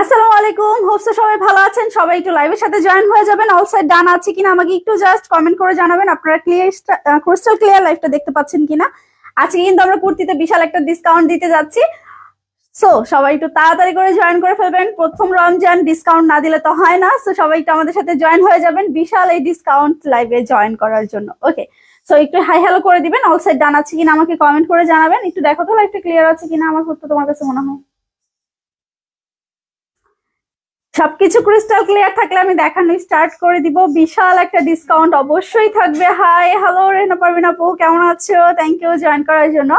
আসসালামু আলাইকুম, হোপস সবাই ভালো আছেন। সবাই একটু লাইভের সাথে জয়েন হয়ে যাবেন। অল সাইড ডান আছে কিনা আমাকে একটু জাস্ট কমেন্ট করে জানাবেন আপনারা ক্রিস্টাল ক্লিয়ার লাইভটা দেখতে পাচ্ছেন কিনা। আজকে কিন্তু আমরা কুর্তিতে বিশাল একটা ডিসকাউন্ট দিতে যাচ্ছি, সো সবাই একটু তাড়াতাড়ি করে জয়েন করে ফেলবেন। প্রথম রমজান, ডিসকাউন্ট না দিলে তো হয় না। সো সবাই একটু আমাদের সাথে জয়েন হয়ে যাবেন বিশাল এই ডিসকাউন্ট লাইভে জয়েন করার জন্য। ওকে, সো একটু হাই হ্যালো করে দিবেন। অল সাইড ডান আছে কিনা আমাকে কমেন্ট করে জানাবেন। একটু দেখো তো লাইভটা ক্লিয়ার আছে কিনা, আমার তো তোমার কাছে মনে হয় সবকিছু ক্রিস্টাল ক্লিয়ার থাকলে আমি দেখানো স্টার্ট করে দিব। বিশাল একটা ডিসকাউন্ট অবশ্যই থাকবে। হাই হ্যালো রেনা পারভিন আপু, কেমন আছো? থ্যাংক ইউ জয়েন করার জন্য।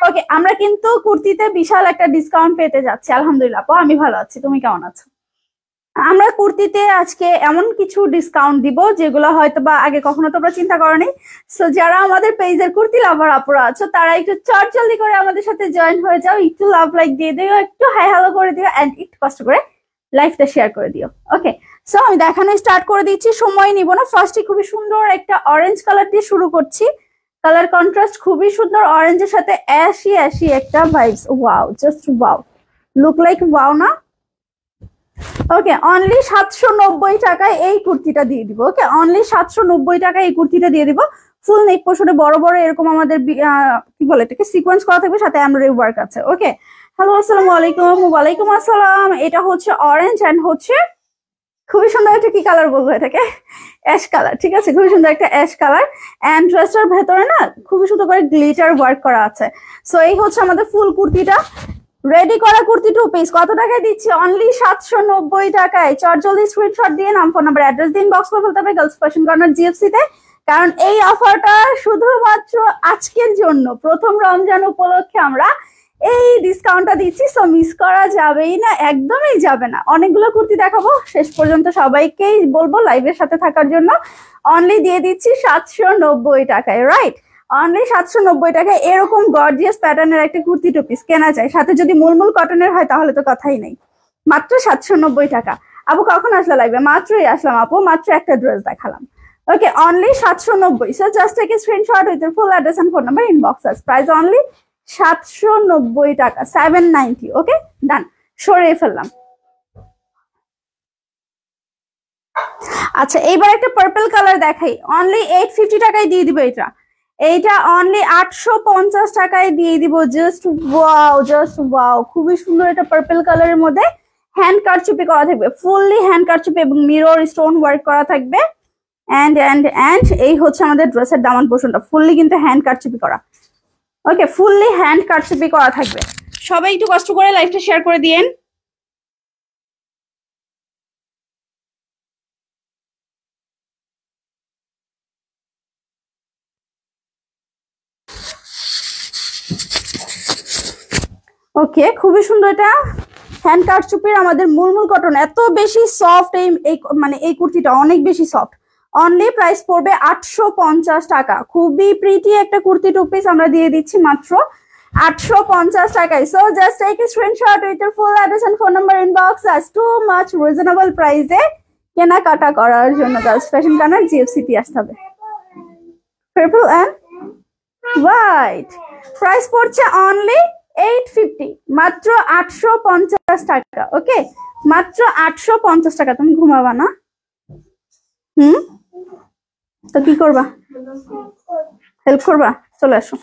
ওকে, আমরা কিন্তু কুর্তিতে বিশাল একটা ডিসকাউন্ট পেতে যাচ্ছি। আলহামদুলিল্লাহ আপু, আমি ভালো আছি, তুমি কেমন আছো? আমরা কুর্তিতে আজকে এমন কিছু ডিসকাউন্ট দিব যেগুলো হয়তো বা আগে কখনো তোমরা চিন্তা করোনি। সো যারা আমাদের পেজের কুর্তি লাভার আপুরা আছো তারা একটু চটজলদি করে আমাদের সাথে জয়েন হয়ে যাও। একটু লাভ লাইক দিয়ে দিও, একটু হাই হ্যালো করে দিও, এন্ড একটু কষ্ট করে লাইভটা শেয়ার করে দিও। ওকে, সো আমি দেখানো স্টার্ট করে দিচ্ছি, সময় নিব না। ফার্স্টে খুবই সুন্দর একটা অরেঞ্জ কালার দিয়ে শুরু করছি। কালার কন্ট্রাস্ট খুবই সুন্দর, অরেঞ্জের সাথে অ্যাশি অ্যাশি একটা vibes. Wow, just wow, look like wow না? ওকে, অনলি 790 টাকায় এই কুর্তিটা দিয়ে দিব। ওকে, অনলি 790 টাকায় এই কুর্তিটা দিয়ে দিব। ফুল নেক পোর্শনে বড় বড় এরকম আমাদের কি বলে এটাকে সিকোয়েন্স করা থাকবে, সাথে এমব্রয়ডারি ওয়ার্ক আছে। ওকে, হ্যালো আসসালামু আলাইকুম। ওয়ালাইকুম আসসালাম। এটা হচ্ছে অরেঞ্জ এন্ড হচ্ছে খুবই সুন্দর একটা কি কালার বলবো এটাকে, অ্যাশ কালার। ঠিক আছে, খুবই সুন্দর একটা অ্যাশ কালার। এন্ড ড্রেসটার ভেতরে না খুবই সুন্দর করে গ্লিটার ওয়ার্ক করা আছে। সো এই হচ্ছে আমাদের ফুল কুর্তিটা, রেডি করা কুর্তি। 2 পিস কত টাকায় দিচ্ছি? অনলি 790 টাকায়। চটজলদি স্ক্রিনশট দিয়ে নাম, ফোন নাম্বার, অ্যাড্রেস দিন বক্স করে ফেলতে হবে গার্লস ফ্যাশন কর্নার জিএফসি তে। কারণ এই অফারটা শুধুমাত্র আজকের জন্য, প্রথম রমজান উপলক্ষে আমরা এই ডিসকাউন্টটা দিচ্ছি। সো মিস করা যাবেই না, একদমই যাবে না। অনেকগুলো কুর্তি দেখাবো, শেষ পর্যন্ত সবাইকেই বলবো লাইভের সাথে থাকার জন্য। অনলি দিয়ে দিচ্ছি 790 টাকায়, রাইট? অনলি 790 টাকায় এরকম গর্জিয়াস প্যাটার্নের একটা কুর্তি 2 পিস কেনা যায়, সাথে যদি মুলমুল কটনের হয় তাহলে তো কথাই নেই। মাত্র 790 টাকা। আপু কখন আসলে লাগবে? মাত্রই আসলাম আপু, মাত্র একটা ড্রেস দেখালাম। Okay, only 790। So just take a screenshot with full address and phone number inbox us. Price only 790 টাকা, 790। ওকে, ডান, সরিয়ে ফেললাম। আচ্ছা, এইবার একটা পার্পল কালার দেখাই। অনলি 850 টাকায় দিয়ে দিব এটা। এইটা অনলি 850 টাকায় দিয়ে দিব। জাস্ট ওয়াও, জাস্ট ওয়াও, খুবই সুন্দর। এটা পার্পল কালারের মধ্যে হ্যান্ড কারচুপি করা থাকবে, ফুললি হ্যান্ড কারচুপি এবং মিরর স্টোন ওয়ার্ক করা থাকবে। এন্ড এন্ড এন্ড এই হচ্ছে আমাদের ড্রেসের দামান পোর্শনটা, ফুললি কিন্তু হ্যান্ড কারচুপি করা। ওকে, ফুললি হ্যান্ড কারচুপি করা থাকবে। সবাই একটু কষ্ট করে লাইভটা শেয়ার করে দিয়েন। ওকে, খুবই সুন্দর। এটা হ্যান্ড কারচুপির আমাদের মুলমুল কটন, এত বেশি সফট। এই মানে এই কুর্তিটা অনেক বেশি সফট। অনলি প্রাইস পড়বে 850 টাকা। খুবই প্রিটি একটা কুর্তি 2 পিস আমরা দিয়ে দিচ্ছি মাত্র 850 টাকায়। So just take a screenshot with your full address and phone number inbox us. Too much reasonable প্রাইসে কেনাকাটা করার জন্য গার্লস ফ্যাশন কর্নার জিএফসিটি আসতে হবে। পার্পল এন্ড হোয়াইট, প্রাইস পড়ছে অনলি 850, মাত্র 850 টাকা। ওকে, মাত্র 850 টাকা। তুমি ঘুমাবা না? তো কি করবা? হেল্প করবা? চলে আসো।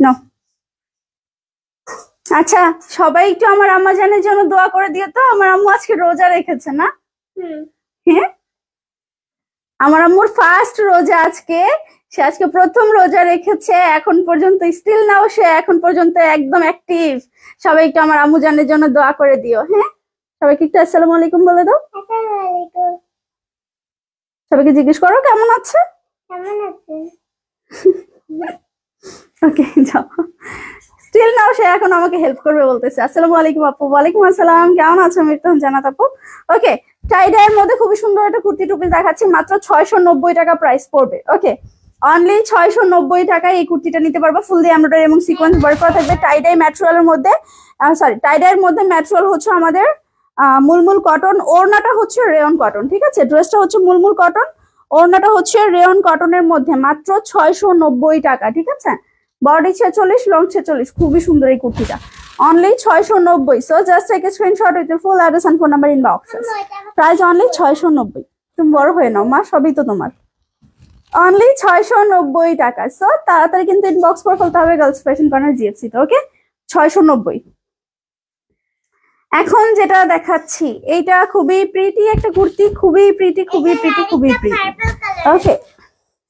না, আচ্ছা সবাই একটু আমার আম্মা জানের জন্য দোয়া করে দিও তো। আমার আম্মু আজকে রোজা রেখেছে না? হ্যাঁ, আমার আম্মুর ফার্স্ট রোজা আজকে। সে আজকে প্রথম রোজা রেখেছে, এখন পর্যন্ত স্টিল নাও সে এখন পর্যন্ত একদম অ্যাক্টিভ। সবাই একটু আমার আম্মু জানের জন্য দোয়া করে দিও। হ্যাঁ, সবাইকে একটু আসসালামু আলাইকুম বলে দাও। সবাইকে জিজ্ঞেস করো কেমন আছে। ওকে, যাও। স্টিল নাও সে এখন আমাকে হেল্প করবে বলতেছে। আসসালামু আলাইকুম আপু। ওয়ালাইকুম আসসালাম, কেমন আছো? আমি তো জানাত আপু। ওকে, টাইডাইয়ের মধ্যে খুবই সুন্দর একটা কুর্তি 2 পিস দেখাচ্ছি, মাত্র 690 টাকা প্রাইস পড়বে। ওকে, অনলি 690 টাকায় এই কুর্তিটা নিতে পারবো। ফুল দিয়ে এমব্রয়ডারি এবং সিকোয়েন্স ওয়ার্ক করা থাকবে। টাইডাই ম্যাটেরিয়ালের মধ্যে, সরি টাইডাইয়ের মধ্যে ম্যাটেরিয়াল হচ্ছে আমাদের মুলমুল কটন, ওড়নাটা হচ্ছে রেয়ন কটন। ঠিক আছে, ড্রেসটা হচ্ছে মুলমুল কটন, ওড়নাটা হচ্ছে রেয়ন কটনের মধ্যে, মাত্র 690 টাকা। ঠিক আছে, বডি 46, লং 46। খুবই সুন্দর এই কুর্তিটা। Only 690 so just take a screenshot with full address and phone number in boxes price only 690 তুমি বড় হয়ে নাও মা সবই তো তোমার অনলি 690 টাকা সো তাড়াতাড়ি কিন্তু ইনবক্স করে ফেলতে হবে গার্লস ফ্যাশন কর্নার জিএফসি তে ওকে 690 এখন যেটা দেখাচ্ছি এইটা খুবই প্রিটি একটা কুর্তি খুবই প্রিটি ওকে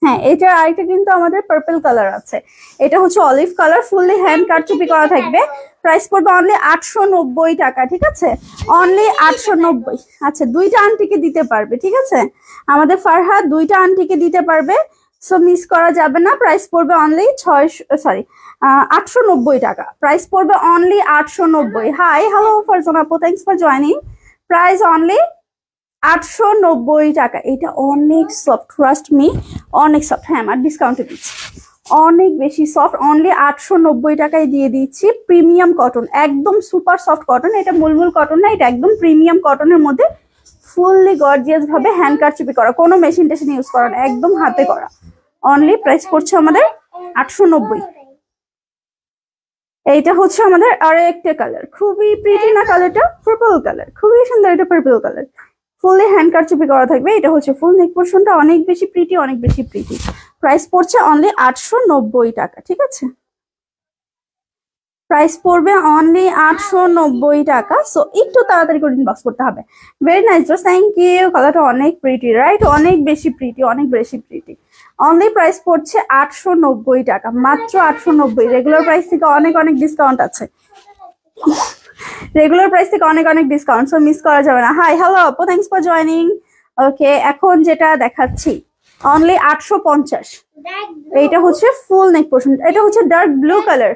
হ্যাঁ এটার আরেকটা কিন্তু আমাদের পার্পল কালার আছে এটা হচ্ছে অলিভ কালার ফুললি হ্যান্ড কারচুপি করা থাকবে প্রাইস পড়বে অনলি 890 টাকা ঠিক আছে অনলি 890 আচ্ছা দুইটা আন্টিকে দিতে পারবে ঠিক আছে আমাদের ফারহাদ দুইটা আন্টিকে দিতে পারবে সো মিস করা যাবে না প্রাইস পড়বে অনলি 890 টাকা প্রাইস পড়বে অনলি 890 হাই হ্যালো ফারজানা আপু thanks for joining price only 890 টাকা এটা অনেক সফট ট্রাস্ট মি অনেক সফট হ্যাঁ আমার ডিসকাউন্টে দিচ্ছি অনেক বেশি সফট অনলি 890 টাকায় দিয়ে দিচ্ছি প্রিমিয়াম কটন একদম সুপার সফট কটন এটা মুলমুল কটন না এটা একদম প্রিমিয়াম কটনের মধ্যে ফুললি গর্জিয়াস ভাবে হ্যান্ড কারচুপি করা কোনো মেশিন টেশিন ইউজ করা না একদম হাতে করা অনলি প্রাইস পড়ছে আমাদের 890 এইটা হচ্ছে আমাদের আরো একটা কালার খুবই প্রিটি না কালারটা পার্পল কালার খুবই সুন্দর এটা পার্পল কালার ফুললি হ্যান্ড কারচুপি করা থাকবে এটা হচ্ছে ফুল নেক পোরশনটা অনেক বেশি প্রিটি প্রাইস পড়ছে অনলি 890 টাকা ঠিক আছে প্রাইস পড়বে অনলি 890 টাকা সো একটু তাড়াতাড়ি করে ইনবক্স করতে হবে very nice just thank you কালারটা অনেক প্রিটি রাইট অনেক বেশি প্রিটি অনলি প্রাইস পড়ছে 890 টাকা মাত্র 890 রেগুলার প্রাইস থেকে অনেক ডিসকাউন্ট আছে রেগুলার প্রাইস থেকে অনেক ডিসকাউন্ট সো মিস করা যাবে না হাই হ্যালো আপু থ্যাঙ্কস ফর জয়েনিং ওকে এখন যেটা দেখাচ্ছি অনলি 850 এইটা হচ্ছে ফুল নেক পোরশন এটা হচ্ছে ডার্ক ব্লু কালার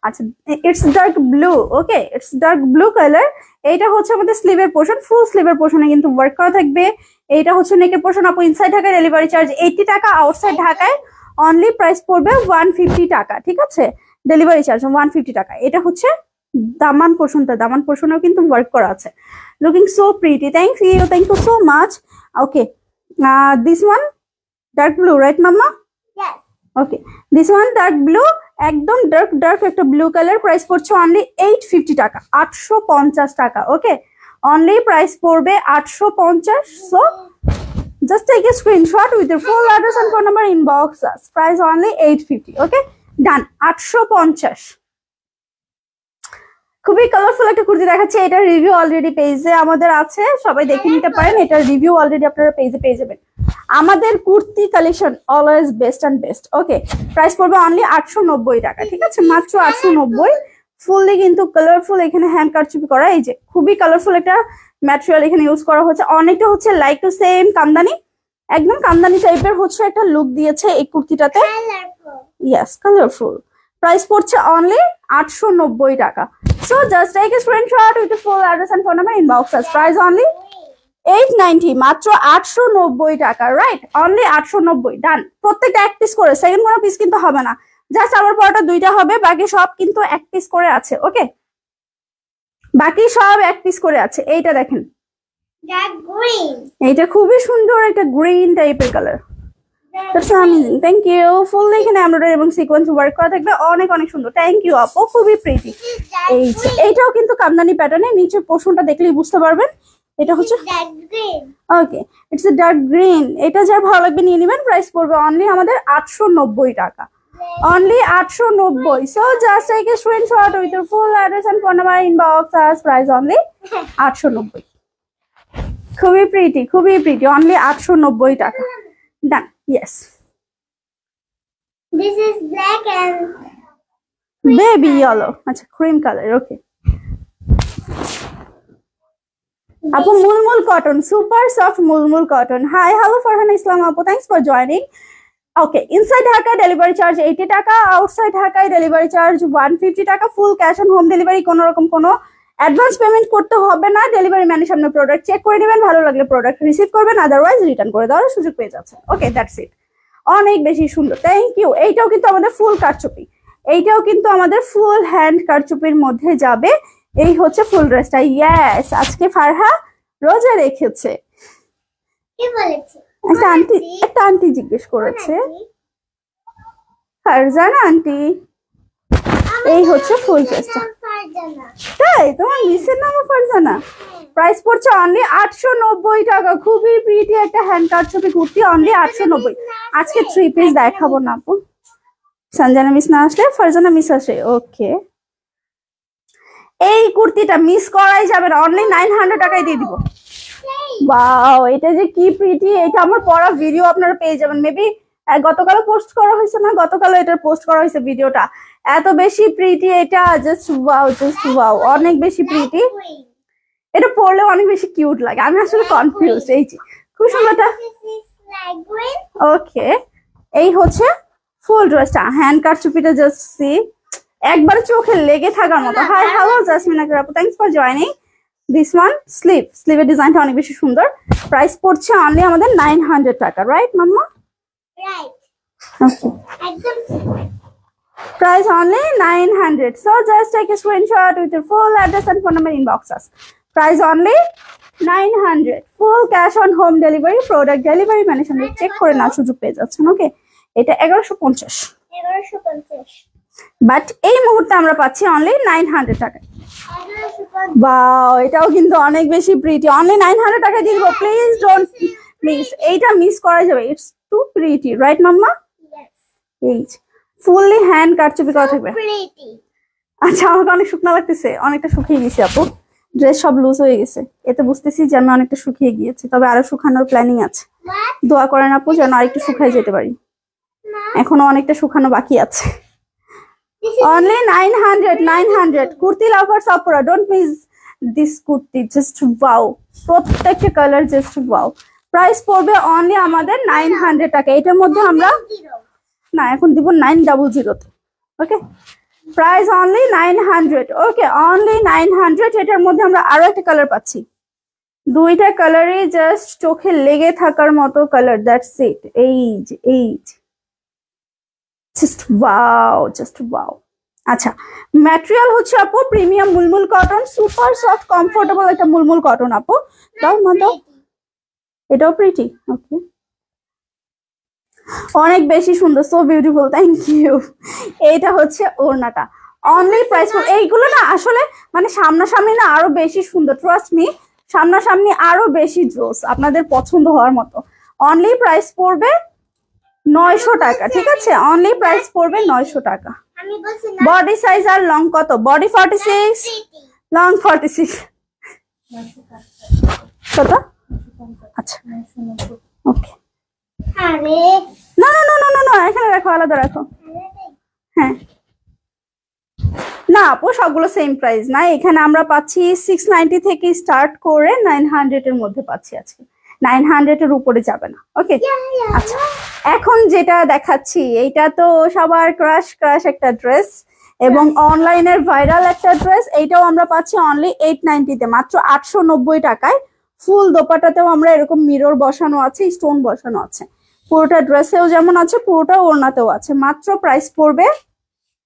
আচ্ছা it's dark blue okay it's dark blue colour এইটা হচ্ছে আমাদের স্লিভের পোরশন ফুল স্লিভের পোরশনে কিন্তু ওয়ার্ক করা থাকবে এইটা হচ্ছে নেকের পোরশন আপু ইনসাইড ঢাকায় ডেলিভারি চার্জ 80 টাকা আউটসাইড ঢাকায় অনলি প্রাইস পড়বে 150 টাকা ঠিক আছে ডেলিভারি চার্জ 150 টাকা এটা হচ্ছে দামান পোরশনেও কিন্তু ওয়ার্ক করা আছে looking so pretty thank you so much okay this one dark blue right মাম্মা Yes. Okay this one dark blue একদম ডার্ক একটা ব্লু কালার প্রাইস পড়ছে অনলি 850 টাকা 850 টাকা ওকে অনলি প্রাইস পড়বে 850 so just take a screenshot with your full address and phone number inbox us price only 850 ওকে ডান 850 খুবই colourful একটা কুর্তি দেখাচ্ছে এটার রিভিউ অলরেডি পেজে আমাদের আছে সবাই দেখে নিতে পারেন এটার রিভিউ অলরেডি আপনারা পেজে পেয়ে যাবেন আমাদের kurti collection always best and best okay price পড়বে অনলি 890 টাকা ঠিক আছে মাত্র 890 ফুললি কিন্তু কালারফুল এখানে হ্যান্ড কারচুপি করা এই যে খুবই কালারফুল একটা ম্যাটেরিয়াল এখানে ইউজ করা হচ্ছে অনেকটা হচ্ছে লাইক টু সেম কামদানি একদম কামদানি টাইপের হচ্ছে একটা লুক দিয়েছে এই কুর্তিটাতে ইয়েস কালারফুল প্রাইস পড়ছে অনলি 890 টাকা so just take a screenshot with the full address and phone number inbox us price only 890 মাত্র 890 টাকা রাইট অনলি 890 ডান প্রত্যেকটা এক পিস করে সেকেন্ড কোনো পিস কিন্তু হবে না জাস্ট আমার পরটা দুইটা হবে বাকি সব কিন্তু এক পিস করে আছে ওকে বাকি সব এক পিস করে আছে এইটা দেখেন এইটা খুবই সুন্দর একটা গ্রিন টাইপের colour that's amazing thank you ফুল এখানে এমব্রয়ডারি এবং সিকোয়েন্স ওয়ার্ক করা থাকবে অনেক সুন্দর থ্যাংক ইউ আপু খুবই প্রিটি এইটাও কিন্তু কামদানি প্যাটার্নে নিচের পোরশনটা দেখলেই বুঝতে পারবেন এটা হচ্ছে okay it's a dark green এটা যার ভালো লাগবে নিয়ে নেবেন প্রাইস পড়বে অনলি আমাদের 890 টাকা only 890 so just take a screenshot with your full address and phone number inbox as price only 890 খুবই প্রিটি only 890 টাকা done yes This is black and baby yellow আচ্ছা cream color okay আপু mulmul cotton super soft mulmul cotton hi hello Farhana Islam আপু thanks for joining okay inside Dhaka delivery charge 80 টাকা outside ঢাকায় delivery charge 150 টাকা full cash on home delivery কোনো রকম কোনো advance payment করতে হবে না ডেলিভারি ম্যানের সামনে প্রোডাক্ট চেক করে নেবেন ভালো লাগলে প্রোডাক্ট রিসিভ করবেন আদারওয়াইজ রিটার্ন করে দেওয়ার সুযোগ পেয়ে যাচ্ছে ওকে দ্যাটস ইট অনেক বেশি সুন্দর থ্যাংক ইউ এইটাও কিন্তু আমাদের ফুল কারচুপি এইটাও কিন্তু আমাদের ফুল হ্যান্ড কারচুপির মধ্যে যাবে এই হচ্ছে ফুল ড্রেসটা ইয়েস আজকে ফারহা রোজা রেখেছে কি বলেছে একটা আন্টি জিজ্ঞেস করেছে ফারজানা আন্টি এই হচ্ছে ফুল ড্রেসটা তাই তোমার মিসের নামও ফারজানা। প্রাইস পড়ছে অনলি 890 টাকা। খুবই প্রিটি একটা হ্যান্ড কাট ছবি কুর্তি, অনলি 890। আজকে 3 পিস দেখাবো না আপু, সঞ্জনা মিস না আসলে ফারজানা মিস আসে। ওকে, এই কুর্তিটা মিস করাই যাবে না, অনলি 900 টাকায় দিয়ে দিব। ওয়াও, এটা যে কি প্রিটি, এটা আমার পড়া ভিডিও আপনারা পেয়ে যাবেন। মেবি গতকালও পোস্ট করা হয়েছে না, গতকালও এটার পোস্ট করা হয়েছে ভিডিওটা। এত বেশি প্রিটি এটা, জাস্ট ওয়াও, অনেক বেশি প্রিটি। এটা পরলে অনেক বেশি কিউট লাগে। আমি আসলে কনফিউজ। এই যে খুব সুন্দরটা। ওকে, এই হচ্ছে ফুল ড্রেসটা, হ্যান্ড কাট চুপিটা জাস্ট সি, একবারে চোখে লেগে থাকার মতো। হাই হ্যালো জাসমিন আক্তার আপু, thanks for joining. This one স্লিভের ডিজাইনটা অনেক বেশি সুন্দর। প্রাইস পড়ছে অনলি আমাদের 900 টাকা, right mamma? Price only 900. So just take a screenshot with your full address and phone number, inbox us. Price only 900. Full cash on home delivery. Product delivery মানে সামনে চেক করে না সুযোগ পেয়ে যাচ্ছেন। ওকে, এটা 1150। বাট এই মুহূর্তে আমরা পাচ্ছি অনলি 900 টাকায়। বাও, এটাও কিন্তু অনেক বেশি প্রিটি, অনলি 900 টাকায় দিয়ে দিব। প্লিজ ডোন্ট মিস, এইটা মিস করা যাবে। ইটস টু প্রিটি, রাইট মাম্মা? এই ফুললি হ্যান্ড কাট চুপি করা থাকবে। আচ্ছা, আমাকে অনেক শুকনা লাগতেছে, অনেকটা শুকিয়ে গেছি আপু, ড্রেস সব লুজ হয়ে গেছে। এতে বুঝতেছি যে আমি অনেকটা শুকিয়ে গিয়েছি, তবে আরো শুকানোর প্ল্যানিং আছে। দোয়া করেন আপু যেন আরেকটু শুকাই যেতে পারি, এখনো অনেকটা শুকানো বাকি আছে। অনলি 900 কুর্তি লাভার্স আপুরা, don't miss this kurti, just wow, প্রত্যেকটা কালার জাস্ট ওয়াও। প্রাইস পড়বে অনলি আমাদের 900 টাকা। এটার মধ্যে আমরা না এখন দিব 900 ওকে, প্রাইস অনলি 900। ওকে, অনলি 900। এটার মধ্যে আমরা আরো একটা কালার পাচ্ছি, দুইটা কালারই জাস্ট চোখে লেগে থাকার মতো কালার। That's it. এই জাস্ট ওয়াও। আচ্ছা, ম্যাটেরিয়াল হচ্ছে আপু premium mulmul cotton, super soft comfortable একটা মুলমুল কটন আপু। দাও মা দাও, এটাও প্রিটি। ওকে, অনেক বেশি সুন্দর, সো বিউটিফুল, থ্যাংক ইউ। এইটা হচ্ছে ওড়নাটা। অনলি প্রাইস, এইগুলো না আসলে মানে সামনাসামনি না আরো বেশি সুন্দর, ট্রাস্ট মি, সামনাসামনি আরো বেশি জোস, আপনাদের পছন্দ হওয়ার মতো। অনলি প্রাইস পড়বে 900 টাকা, ঠিক আছে? অনলি প্রাইস পড়বে 900 টাকা। বডি সাইজ আর লং কত? Body 46, long 46। কত? আচ্ছা, ওকে, না এখানে রাখো, আলাদা রাখো। হ্যাঁ, না আপু সবগুলো সেম প্রাইস না, এখানে আমরা পাচ্ছি 690 থেকে স্টার্ট করে 900 এর মধ্যে পাচ্ছি আজকে। 900 এর উপরে যাবে না। ওকে, আচ্ছা, এখন যেটা দেখাচ্ছি এইটা তো সবার ক্রাশ একটা ড্রেস এবং অনলাইনের ভাইরাল একটা ড্রেস। এইটাও আমরা পাচ্ছি অনলি 890 তে, মাত্র 890 টাকায়। ফুল দোপাটাতেও আমরা এরকম মিরর বসানো আছে, স্টোন বসানো আছে, পুরোটা ড্রেসেও যেমন আছে পুরোটা ওড়নাতেও আছে। মাত্র প্রাইস পড়বে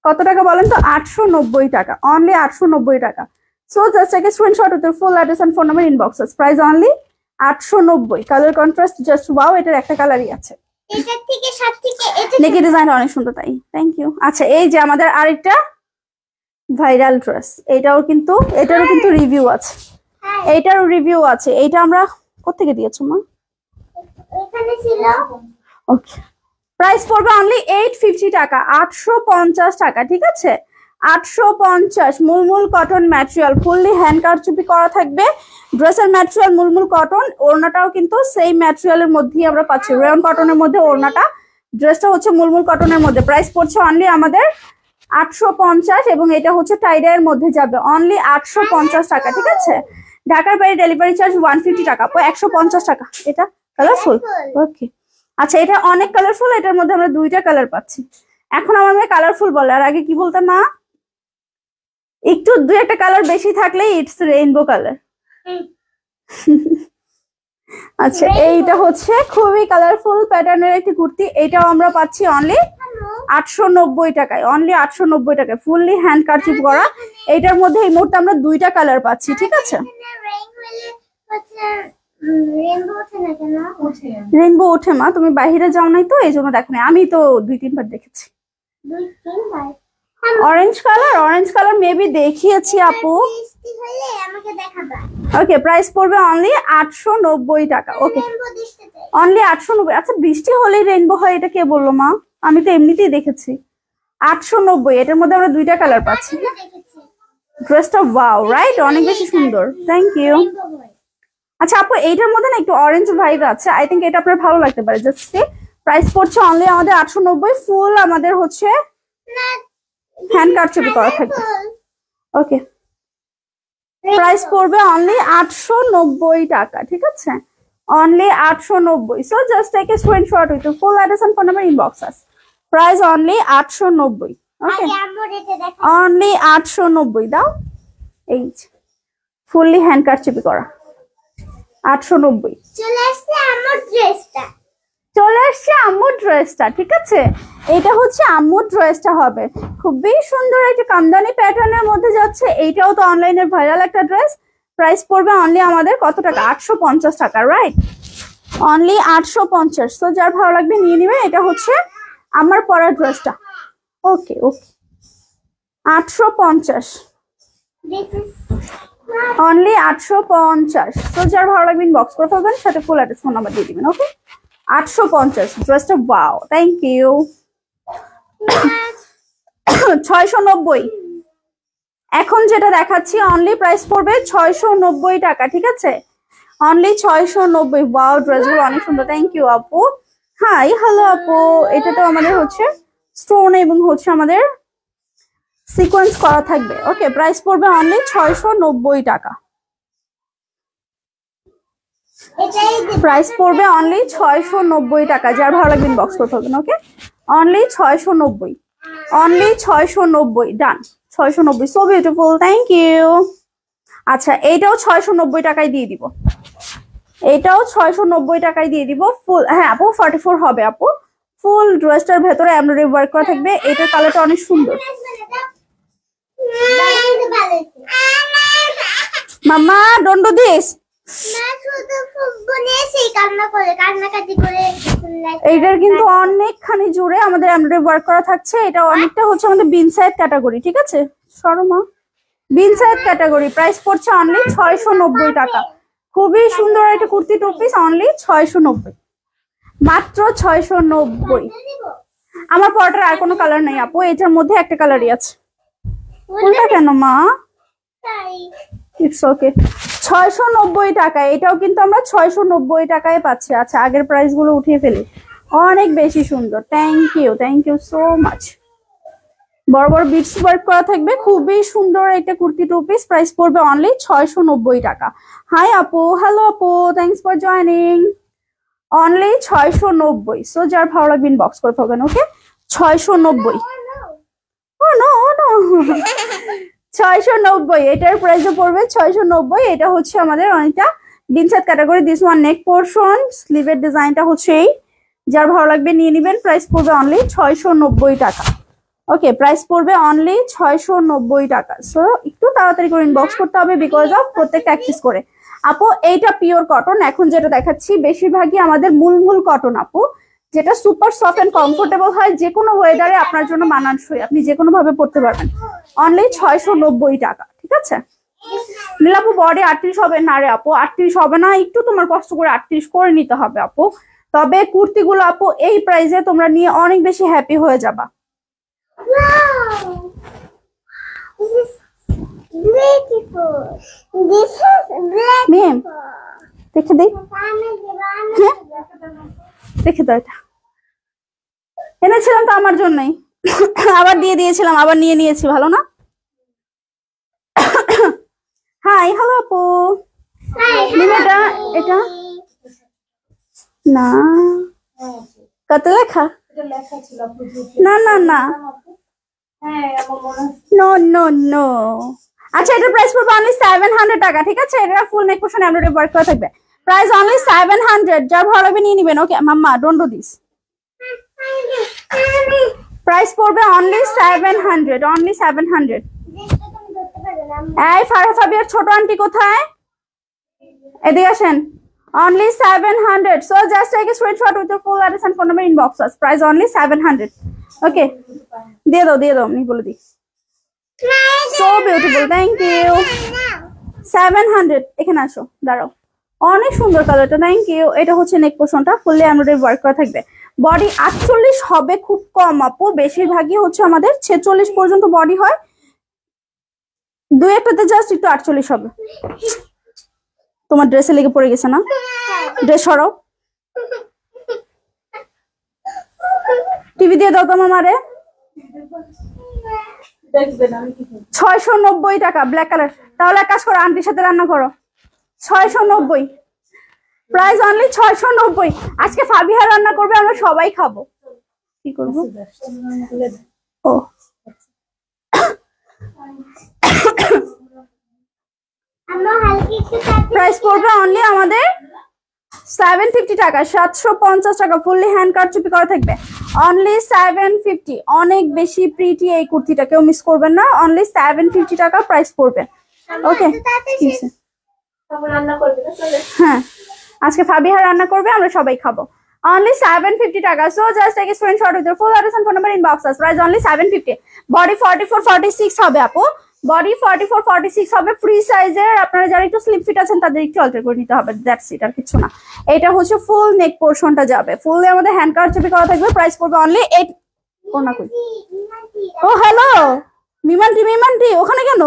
কত টাকা বলেন তো? 890 টাকা, অনলি 890 টাকা। So just take a screenshot with your full address and phone number, inboxes. Price only 890। Colour contrast just wow, এটার একটা কালারই আছে। এটার থেকে সব থেকে এটা নেকি ডিজাইনটা অনেক সুন্দর, তাই থ্যাংক ইউ। আচ্ছা, এই যে আমাদের আরেকটা ভাইরাল ড্রেস, এটারও কিন্তু রিভিউ আছে, এইটারও রিভিউ আছে। এইটা আমরা কোত্থেকে দিয়েছো মা? এখানে ছিল। ওকে, প্রাইস পড়বে অনলি 850 টাকা, 850 টাকা, ঠিক আছে? 850। মুলমুল কটন ম্যাটেরিয়াল, ফুললি হ্যান্ড কারচুপি করা থাকবে। ড্রেসের ম্যাটেরিয়াল মুলমুল কটন, ওড়নাটাও কিন্তু সেই ম্যাটেরিয়ালের মধ্যেই আমরা পাচ্ছি, রেয়ন কটনের মধ্যে ওড়নাটা। ড্রেসটা হচ্ছে মুলমুল কটনের মধ্যে। প্রাইস পড়ছে অনলি আমাদের 850 এবং এটা হচ্ছে টাইডাইয়ের মধ্যে যাবে, অনলি 850 টাকা, ঠিক আছে? ঢাকার বাইরে ডেলিভারি চার্জ 150 টাকা, 150 টাকা। এটা কালারফুল, ওকে। আচ্ছা, এটা অনেক কালারফুল, এটার মধ্যে আমরা দুইটা কালার পাচ্ছি। এখন আমার মেয়ে কালারফুল বলে, আর আগে কি বলতে মা? একটু দুই একটা কালার বেশি থাকলে ইটস রেইনবো কালার। আচ্ছা, এইটা হচ্ছে খুবই কালারফুল প্যাটার্নের একটি কুর্তি, এটাও আমরা পাচ্ছি অনলি 890 টাকায়, অনলি 890 টাকায়, ফুললি হ্যান্ড কারচিপ করা। এইটার মধ্যে এই মুহূর্তে আমরা দুইটা কালার পাচ্ছি, ঠিক আছে? রেইনবো ওঠে মা, তুমি বাইরে যাও নাই তো এই জন্য দেখো না, আমি তো 2-3 বার দেখেছি। অরেঞ্জ কালার মেবি দেখিয়েছি আপু। বৃষ্টি হলে আমাকে দেখাবা। ওকে, প্রাইস পড়বে অনলি 890 টাকা। ওকে, রেইনবো দেখতে চাই। অনলি 890। আচ্ছা, বৃষ্টি হলেই রেইনবো হয় এটা কে বললো মা? আমি তো এমনিতেই দেখেছি। 890, এটার মধ্যে আমরা দুইটা কালার পাচ্ছি। দেখেছি ড্রেসটা ওয়াও, রাইট? অনেক বেশি সুন্দর, থ্যাংক ইউ। রেইনবো হয়। আচ্ছা আপু, এইটার মধ্যে না একটু অরেঞ্জ ভাইব আছে, আই থিঙ্ক এটা আপনার ভালো লাগতে পারে। জাস্ট সি, প্রাইস পড়ছে অনলি আমাদের 890। ফুল আমাদের হচ্ছে না, হ্যান্ড কারচুপি করা থাকবে। ওকে, প্রাইস পড়বে অনলি 890 টাকা, ঠিক আছে? Only 890। So just take a screenshot with full address and phone number inbox us. Price only 890। Okay, আগে আম্মুর এটা দেখা। অনলি 890 দাও। এই ফুললি হ্যান্ড কারচুপি করা 890। চলে আসছে আম্মুর ড্রেসটা। চলে আসছে আম্মুর ড্রেসটা, ঠিক আছে? এটা হচ্ছে আম্মুর ড্রেসটা হবে খুবই সুন্দর একটা কামদানি প্যাটার্নের মধ্যে যাচ্ছে। এইটাও তো অনলাইনের ভাইরাল একটা ড্রেস। প্রাইস পড়বে অনলি আমাদের কত টাকা? 850 টাকা, রাইট? অনলি 850। তো যার ভালো লাগবে নিয়ে নিবে। এটা হচ্ছে আমার পরা ড্রেসটা। ওকে ওকে, 850, দিস ইজ অনলি 850। তো যার ভালো লাগবে ইনবক্স করে ফেলবেন, সাথে ফুল অ্যাড্রেস ফোন নাম্বার দিয়ে দিবেন। ওকে, 850 ড্রেসটা ওয়াও, থ্যাংক ইউ। 690 এখন যেটা দেখাচ্ছি অনলি প্রাইস পড়বে 690 টাকা, ঠিক আছে? অনলি 690। ওয়াও, ড্রেসগুলো অনেক সুন্দর, থ্যাংক ইউ আপু। হাই হ্যালো আপু, এটা তো আমাদের হচ্ছে স্টোন এবং হচ্ছে আমাদের সিকোয়েন্স করা থাকবে। ওকে, প্রাইস পড়বে অনলি 690 টাকা। এটাই প্রাইস পড়বে অনলি 690 টাকা। যার ভালো লাগবে ইনবক্স করে ফেলবেন। Okay, only 690, only 690। Done, 690। So beautiful, thank you. আচ্ছা, এইটাও 690 টাকায় দিয়ে দিব। এটাও 690 টাকায় দিয়ে দিব। ফুল, হ্যাঁ আপু 44 হবে আপু। ফুল ড্রেসটার ভেতরে এমব্রয়ডারি ওয়ার্ক করা থাকবে। এটার কালারটা অনেক সুন্দর। মাম্মা ডোন্ট ডু দিস। এইটার কিন্তু অনেকখানি জুড়ে আমাদের এমব্রয়ডারি ওয়ার্ক করা থাকছে। এটা অনেকটা হচ্ছে আমাদের বিন সাইড ক্যাটাগরি, ঠিক আছে? শর্মা বিন সাইড ক্যাটাগরি। প্রাইস পড়ছে অনলি 690 টাকা। খুবই সুন্দর একটা কুর্তি টু পিস, অনলি 690, মাত্র 690। আমার পরটার আর কোনো কালার নেই আপু, এটার মধ্যে একটা কালারই আছে। কোনটা কেন মা? It's okay. 690 টাকা। এটাও কিন্তু আমরা 690 টাকায় পাচ্ছি। আচ্ছা, আগের প্রাইস গুলো উঠিয়ে ফেলি, অনেক বেশি সুন্দর। Thank you so much. বড় বড় বিটস ওয়ার্ক করা থাকবে, খুবই সুন্দর একটা কুর্তি টু পিস। প্রাইস পড়বে অনলি 690 টাকা। হাই আপু, হ্যালো আপু, thanks for joining. Only 690। So যার ভালো লাগবে ইনবক্স করে ফেলবেন। ওকে, 690। Oh no no, 690। এটার প্রাইসও পড়বে 690। এটা হচ্ছে আমাদের অনেকটা বিনসাইড category. This one neck portion, স্লিভের ডিজাইনটা হচ্ছে এই। যার ভালো লাগবে নিয়ে নিবেন। প্রাইস পড়বে অনলি 690 টাকা। ওকে, প্রাইস পড়বে অনলি 690 টাকা। সো একটু তাড়াতাড়ি করে ইনবক্স করতে হবে, বিকজ অফ প্রত্যেকটা অ্যাক্টিস করে। আপু এইটা পিওর কটন। এখন যেটা দেখাচ্ছি বেশিরভাগই আমাদের মূল কটন আপু, যেটা সুপার সফট এন্ড কমফোর্টেবল হয়। যে কোনো ওয়েদারে আপনার জন্য মানানসই, আপনি যে কোনো ভাবে পড়তে পারবেন। অনলি 690 টাকা, ঠিক আছে? নীলাপু বডি 38 হবে না রে আপু, 38 হবে না, একটু তোমার কষ্ট করে 38 করে নিতে হবে আপু। তবে কুর্তিগুলো আপু এই প্রাইসে তোমরা নিয়ে অনেক বেশি হ্যাপি হয়ে যাবা। মেম দেখে দেখ, দেখে দাও। এটা এনেছিলাম তো আমার জন্যই, আবার দিয়ে দিয়েছিলাম, আবার নিয়ে নিয়েছি, ভালো না? হাই হ্যালো আপু। এটা এটা না কত লেখা? না না না, নো নো নো। আচ্ছা, এটার প্রাইস পড়বে অনলি 700 টাকা, ঠিক আছে? এটা full neck portion embroidery work করা থাকবে। Price only 700। যার ভালো লাগবে নিয়ে নিবেন। ওকে মাম্মা ডোন্ট ডু দিস। প্রাইস পড়বে অনলি 700, অনলি 700। এই ফারহাবিয়ার ছোট আন্টি কোথায়? এদিকে আসেন। Only 700। So just take a screenshot with your full address and phone number inbox us. Price only 700। Okay, দিয়ে দাও আমি বলে দিই। So beautiful, thank you. 700, এখানে আসো, দাঁড়াও। অনেক সুন্দর কালারটা, থ্যাংক ইউ। এটা হচ্ছে নেক পোর্শনটা, ফুললি এমব্রয়ডারি ওয়ার্ক করা থাকবে। বডি 48 হবে, খুব কম আপু, বেশিরভাগই হচ্ছে আমাদের 46 পর্যন্ত বডি হয়, দুই একটাতে জাস্ট একটু 48 হবে। তোমার ড্রেসে লেগে পড়ে গেছে না? ড্রেস সরাও, টিভি দিয়ে দাও তোমার মারে। 690 টাকা, ব্ল্যাক কালার। তাহলে এক কাজ করো, আন্টির সাথে রান্না করো। 690, প্রাইস অনলি 690। আজকে ফাবিহা রান্না করবে, আমরা সবাই খাবো। কি করবো? ও প্রাইস পড়বে অনলি আমাদের 750 টাকা, 750 টাকা, ফুললি হ্যান্ড কারচুপি করা থাকবে, অনলি 750। অনেক বেশি প্রিটি এই কুর্তিটা, কেউ মিস করবেন না, অনলি 750 টাকা প্রাইস পড়বে। ওকে, হ্যাঁ আজকে ফাবিহা রান্না করবে, আমরা সবাই খাবো, অনলি 750 টাকা। So just take screenshot with full address and phone number inbox us. Price only 750। Body 44 46 হবে আপু, বডি 44 46 হবে, ফ্রি সাইজের। আপনারা যারা একটু স্লিম ফিট আছেন তাদের একটু অল্টার করে নিতে হবে, দ্যাটস ইট, আর কিছু না। এটা হচ্ছে ফুল নেক পোর্শনটা যাবে, ফুললি আমাদের হ্যান্ড কারচুপি করা থাকবে, প্রাইস পড়বে অনলি 8। কোনা কই? ও হ্যালো মিমান্টি, ওখানে কেন?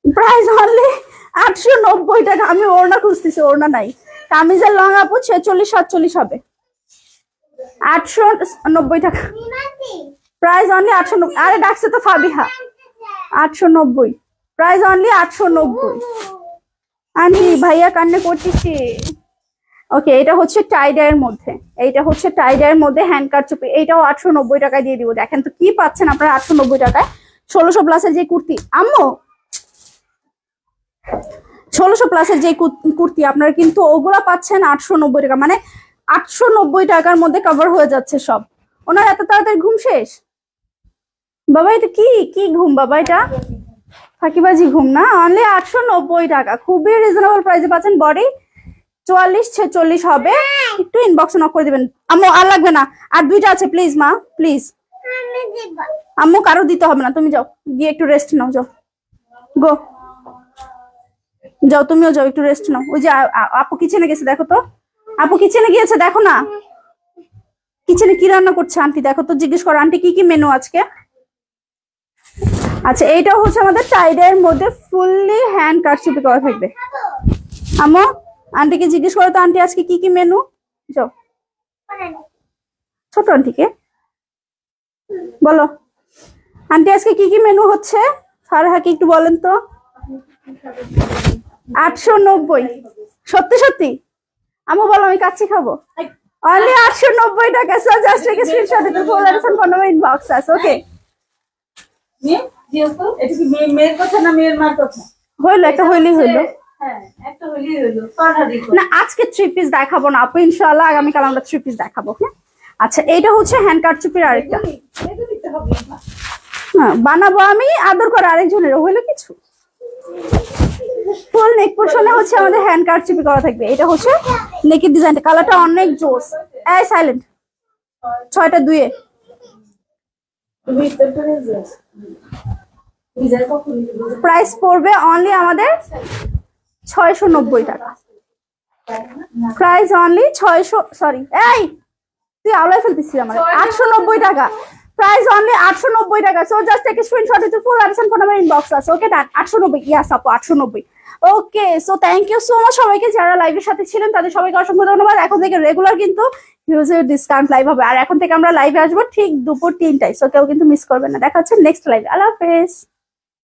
প্রাইস অনলি 890 টাকা। আমি ওড়না খুঁজতেছি, ওড়না নাই। কামিজের লং আপু 46 47 হবে, 890 টাকা। Price only 890। আরে ডাকছে তো ফাবিহা। 890, price only 890। আন্টি ভাইয়া কান্না করতেছি। ওকে, এটা হচ্ছে টাইডাইয়ের মধ্যে, এইটা হচ্ছে টাইডাইয়ের মধ্যে হ্যান্ড কারচুপি, এইটাও 890 টাকায় দিয়ে দিব। দেখেন তো কি পাচ্ছেন আপনারা 890 টাকায়। 1600 প্লাসের যে কুর্তি, আম্মু 1600 প্লাসের যে কুর্তি আপনারা কিন্তু ওগুলা পাচ্ছেন 890 টাকা, মানে 890 টাকার মধ্যে কভার হয়ে যাচ্ছে সব। ওনার এত তাড়াতাড়ি ঘুম শেষ? বাবা এটা কি ঘুম বাবা? এটা ফাঁকিবাজি ঘুম না? অনলি 890 টাকা, খুবই রিজনেবল প্রাইসে পাচ্ছেন। বডি 44 46 হবে, একটু ইনবক্সে নক করে দিবেন। আম্মু আর লাগবে না, আর দুইটা আছে, প্লিজ মা প্লিজ। আম্মু কারো দিতে হবে না, তুমি যাও গিয়ে একটু রেস্ট নাও, যাও গো যাও, তুমিও যাও একটু রেস্ট নাও। ওই যে আপু কিচেনে গেছে, দেখো তো আপু কিচেনে গিয়েছে, দেখো না কিচেনে কি রান্না করছে আন্টি, দেখো তো, জিজ্ঞেস করো আন্টি কি মেনু আজকে। আচ্ছা, এইটাও হচ্ছে আমাদের টাইডাইয়ের মধ্যে ফুললি হ্যান্ড কারচুপি করা থাকবে। আম্মু আন্টিকে জিজ্ঞেস করো তো, আন্টি আজকে কি মেনু। যাও ছোট আন্টিকে বলো, আন্টি আজকে কি মেনু হচ্ছে। ফারহাকে একটু বলেন তো। 890, সত্যি সত্যি? আম্মু বলো আমি কাচ্চি খাবো। অনলি 890 টাকা। সো জাস্ট টেক স্ক্রিনশট দিতে full address and phone number inbox us. Okay, এটা কি মেয়ের কথা না মেয়ের মার কথা? হইলো, একটা হইলেই হইলো। হ্যাঁ, একটা হইলেই হইলো। না আজকে 3 পিস দেখাবো না আপু, ইনশাআল্লাহ আগামীকাল আমরা 3 পিস দেখাবো। হ্যাঁ আচ্ছা, এইটা হচ্ছে হ্যান্ড কারচুপির আরেকটা। হ্যাঁ বানাবো আমি, আদর করে আরেকজনের, হইলো কিছু। ফুল নেক পোর্শনে হচ্ছে আমাদের হ্যান্ড কারচুপি করা থাকবে। এটা হচ্ছে নেকের ডিজাইনটা, কালারটা অনেক জোস। এই সাইলেন্ট, 6টা 2-এ। প্রাইস পড়বে অনলি আমাদের 690 টাকা। প্রাইস অনলি 600, সরি এই তুই আওলায় ফেলতেছিস আমার। 890 টাকা, প্রাইস অনলি 890 টাকা। So just take screenshot with full address and phone number inbox আছে। Okay done, 890। ইয়েস আপু 890। Okay, so thank you so much সবাইকে যারা লাইভের সাথে ছিলেন, তাদের সবাইকে অসংখ্য ধন্যবাদ। এখন থেকে রেগুলার কিন্তু হিউজের ডিসকাউন্ট লাইভ হবে, আর এখন থেকে আমরা লাইভে আসবো ঠিক দুপুর 3টায়। সো কেউ কিন্তু মিস করবেন না। দেখা হচ্ছে নেক্সট লাইভে। আল্লাহ হাফেজ।